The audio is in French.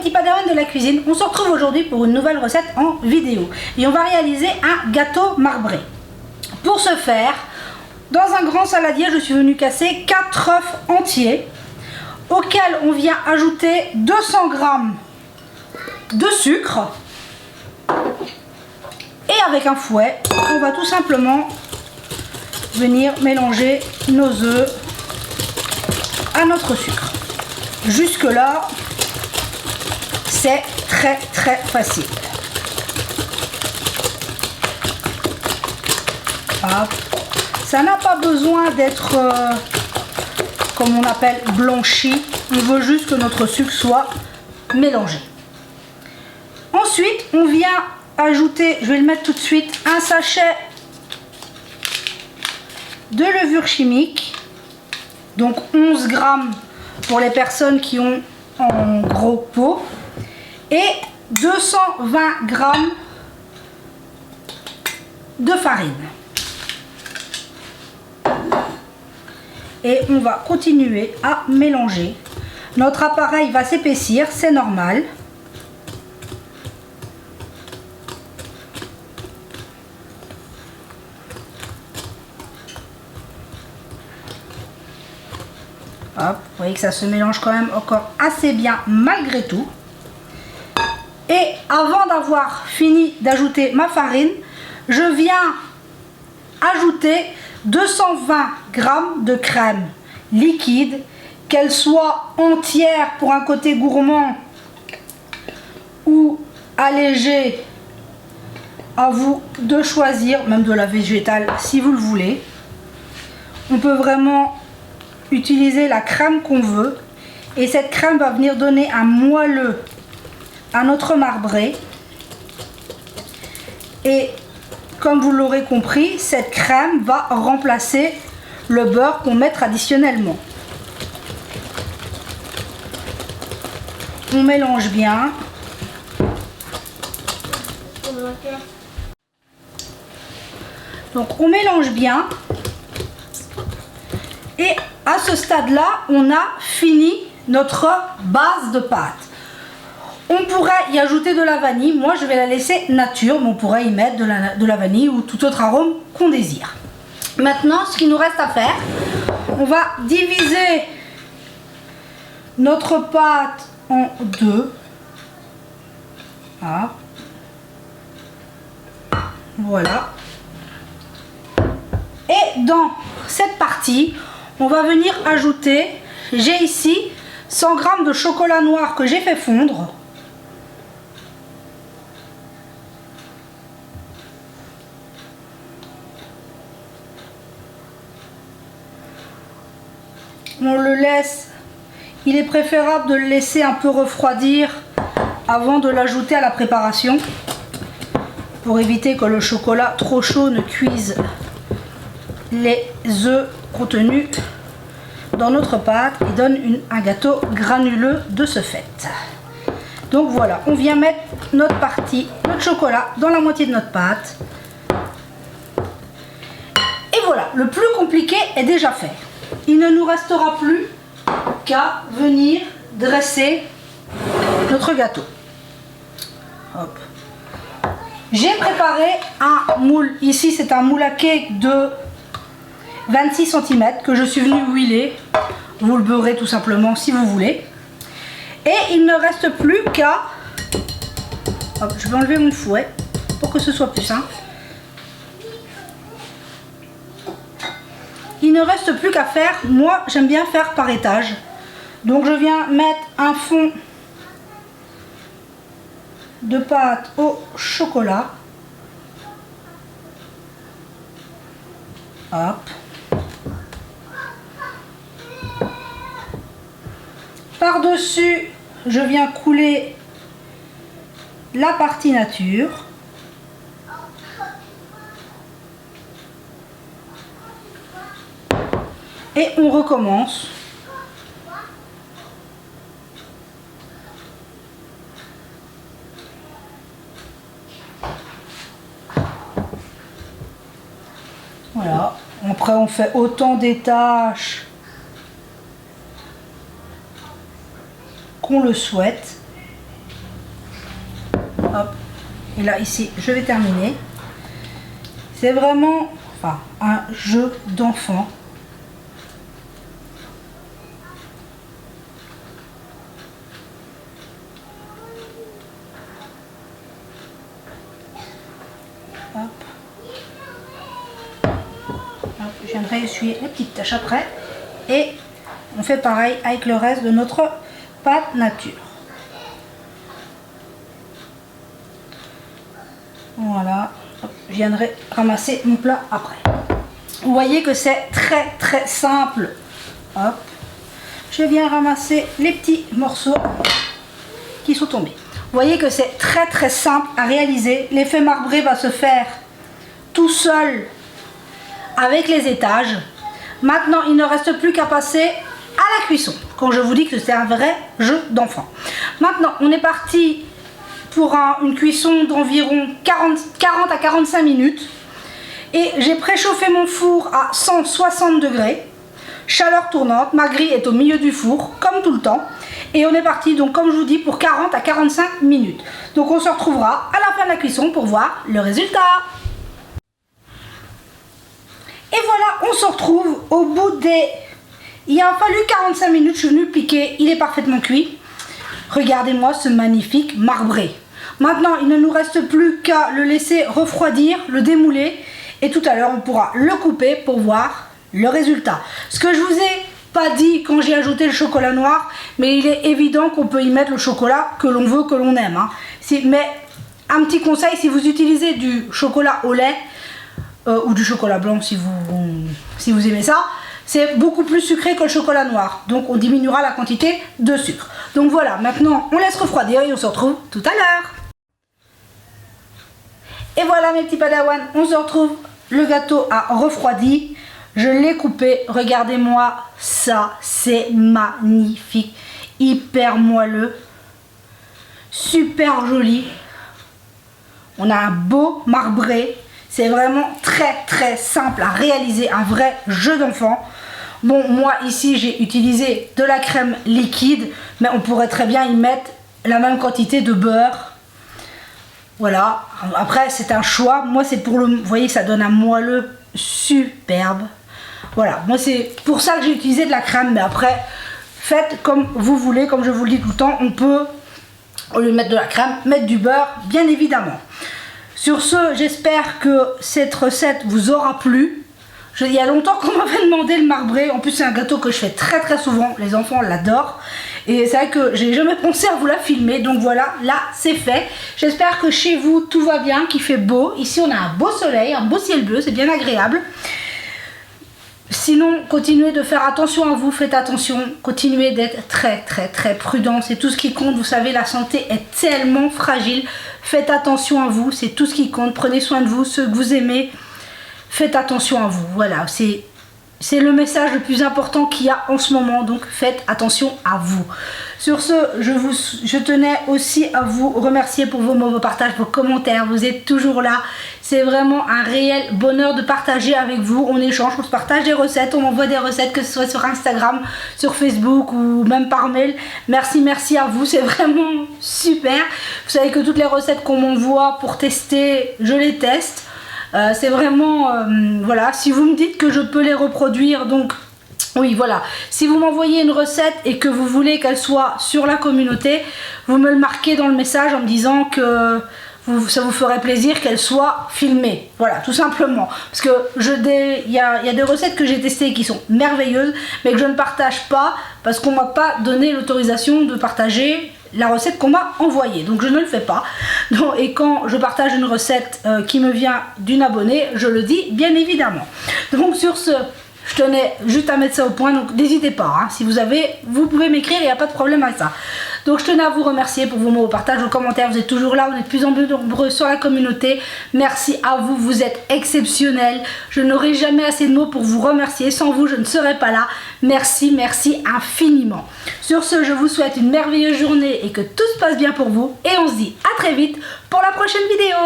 petits padawans de la cuisine, on se retrouve aujourd'hui pour une nouvelle recette en vidéo. Et on va réaliser un gâteau marbré. Pour ce faire, dans un grand saladier, je suis venue casser 4 œufs entiers, auxquels on vient ajouter 200 g de sucre. Et avec un fouet, on va tout simplement venir mélanger nos œufs à notre sucre. Jusque là, c'est très facile. Hop. Ça n'a pas besoin d'être comme on appelle blanchi. On veut juste que notre sucre soit mélangé. Ensuite, on vient ajouter, je vais le mettre tout de suite, un sachet de levure chimique, donc 11 g pour les personnes qui ont en gros pot, et 220 g de farine. Et on va continuer à mélanger. Notre appareil va s'épaissir, c'est normal. Hop, vous voyez que ça se mélange quand même encore assez bien malgré tout. Et avant d'avoir fini d'ajouter ma farine, je viens ajouter 220 g de crème liquide, qu'elle soit entière pour un côté gourmand ou allégée, à vous de choisir, même de la végétale si vous le voulez. On peut vraiment utiliser la crème qu'on veut, et cette crème va venir donner un moelleux à notre marbré. Et comme vous l'aurez compris, cette crème va remplacer le beurre qu'on met traditionnellement. On mélange bien. Donc on mélange bien. Et à ce stade-là, on a fini notre base de pâte. On pourrait y ajouter de la vanille. Moi, je vais la laisser nature, mais on pourrait y mettre de la vanille ou tout autre arôme qu'on désire. Maintenant, ce qu'il nous reste à faire, on va diviser notre pâte en deux. Ah. Voilà. Et dans cette partie, on va venir ajouter, j'ai ici 100 g de chocolat noir que j'ai fait fondre. On le laisse, il est préférable de le laisser un peu refroidir avant de l'ajouter à la préparation, pour éviter que le chocolat trop chaud ne cuise les œufs contenus dans notre pâte et donne un gâteau granuleux de ce fait. Donc voilà, on vient mettre notre partie, notre chocolat dans la moitié de notre pâte. Et voilà, le plus compliqué est déjà fait. Il ne nous restera plus qu'à venir dresser notre gâteau. Hop. J'ai préparé un moule. Ici, c'est un moule à cake de 26 cm que je suis venue huiler. Vous le beurrez tout simplement si vous voulez. Et il ne reste plus qu'à... Je vais enlever mon fouet pour que ce soit plus simple. Il ne reste plus qu'à faire, moi j'aime bien faire par étage. Donc je viens mettre un fond de pâte au chocolat. Hop. Par-dessus, je viens couler la partie nature. Et on recommence. Voilà. Après, on fait autant d'étages qu'on le souhaite. Hop. Et là, ici, je vais terminer. C'est vraiment un jeu d'enfant. Hop. Hop. Je viendrai essuyer les petites taches après. Et on fait pareil avec le reste de notre pâte nature. Voilà. Hop. Je viendrai ramasser mon plat après. Vous voyez que c'est très simple. Hop. Je viens ramasser les petits morceaux qui sont tombés. Vous voyez que c'est très simple à réaliser. L'effet marbré va se faire tout seul avec les étages. Maintenant, il ne reste plus qu'à passer à la cuisson. Quand je vous dis que c'est un vrai jeu d'enfant. Maintenant, on est parti pour une cuisson d'environ 40 à 45 minutes. Et j'ai préchauffé mon four à 160 degrés. Chaleur tournante. Ma grille est au milieu du four, comme tout le temps. Et on est parti, donc comme je vous dis, pour 40 à 45 minutes. Donc on se retrouvera à la fin de la cuisson pour voir le résultat. Et voilà, on se retrouve au bout des... Il a fallu 45 minutes, je suis venue piquer, il est parfaitement cuit. Regardez-moi ce magnifique marbré. Maintenant, il ne nous reste plus qu'à le laisser refroidir, le démouler. Et tout à l'heure, on pourra le couper pour voir le résultat. Ce que je vous ai pas dit quand j'ai ajouté le chocolat noir, mais il est évident qu'on peut y mettre le chocolat que l'on veut, que l'on aime. Hein. Mais un petit conseil, si vous utilisez du chocolat au lait, ou du chocolat blanc si vous aimez ça, c'est beaucoup plus sucré que le chocolat noir. Donc on diminuera la quantité de sucre. Donc voilà, maintenant on laisse refroidir et on se retrouve tout à l'heure. Et voilà mes petits padawans, on se retrouve. Le gâteau a refroidi. Je l'ai coupé. Regardez-moi ça, c'est magnifique. Hyper moelleux. Super joli. On a un beau marbré. C'est vraiment très simple à réaliser, un vrai jeu d'enfant. Bon, moi ici j'ai utilisé de la crème liquide, mais on pourrait très bien y mettre la même quantité de beurre. Voilà, après c'est un choix. Moi c'est pour le... Vous voyez, ça donne un moelleux superbe. Voilà, moi c'est pour ça que j'ai utilisé de la crème, mais après, faites comme vous voulez, comme je vous le dis tout le temps, on peut, au lieu de mettre de la crème, mettre du beurre, bien évidemment. Sur ce, j'espère que cette recette vous aura plu. Il y a longtemps qu'on m'avait demandé le marbré. En plus, c'est un gâteau que je fais très souvent. Les enfants l'adorent. Et c'est vrai que j'ai jamais pensé à vous la filmer. Donc voilà, là, c'est fait. J'espère que chez vous, tout va bien, qu'il fait beau. Ici, on a un beau soleil, un beau ciel bleu. C'est bien agréable. Sinon, continuez de faire attention à vous, faites attention, continuez d'être très prudent, c'est tout ce qui compte. Vous savez, la santé est tellement fragile, faites attention à vous, c'est tout ce qui compte. Prenez soin de vous, ceux que vous aimez, faites attention à vous. Voilà, c'est le message le plus important qu'il y a en ce moment, donc faites attention à vous. Sur ce, je tenais aussi à vous remercier pour vos mots, vos partages, vos commentaires. Vous êtes toujours là. C'est vraiment un réel bonheur de partager avec vous. On échange, on se partage des recettes, on m'envoie des recettes, que ce soit sur Instagram, sur Facebook ou même par mail. Merci à vous, c'est vraiment super. Vous savez que toutes les recettes qu'on m'envoie pour tester, je les teste. C'est vraiment, voilà, si vous me dites que je peux les reproduire, donc... Oui, voilà. Si vous m'envoyez une recette et que vous voulez qu'elle soit sur la communauté, vous me le marquez dans le message en me disant que ça vous ferait plaisir qu'elle soit filmée. Voilà, tout simplement. Parce que il y a des recettes que j'ai testées qui sont merveilleuses, mais que je ne partage pas parce qu'on m'a pas donné l'autorisation de partager la recette qu'on m'a envoyée. Donc je ne le fais pas. Donc, et quand je partage une recette qui me vient d'une abonnée, je le dis bien évidemment. Donc sur ce... Je tenais juste à mettre ça au point, donc n'hésitez pas, hein. Si vous pouvez m'écrire, il n'y a pas de problème avec ça. Donc je tenais à vous remercier pour vos mots, vos partages, vos commentaires, vous êtes toujours là, on est de plus en plus nombreux sur la communauté. Merci à vous, vous êtes exceptionnels. Je n'aurai jamais assez de mots pour vous remercier, sans vous je ne serais pas là. Merci infiniment. Sur ce, je vous souhaite une merveilleuse journée et que tout se passe bien pour vous. Et on se dit à très vite pour la prochaine vidéo.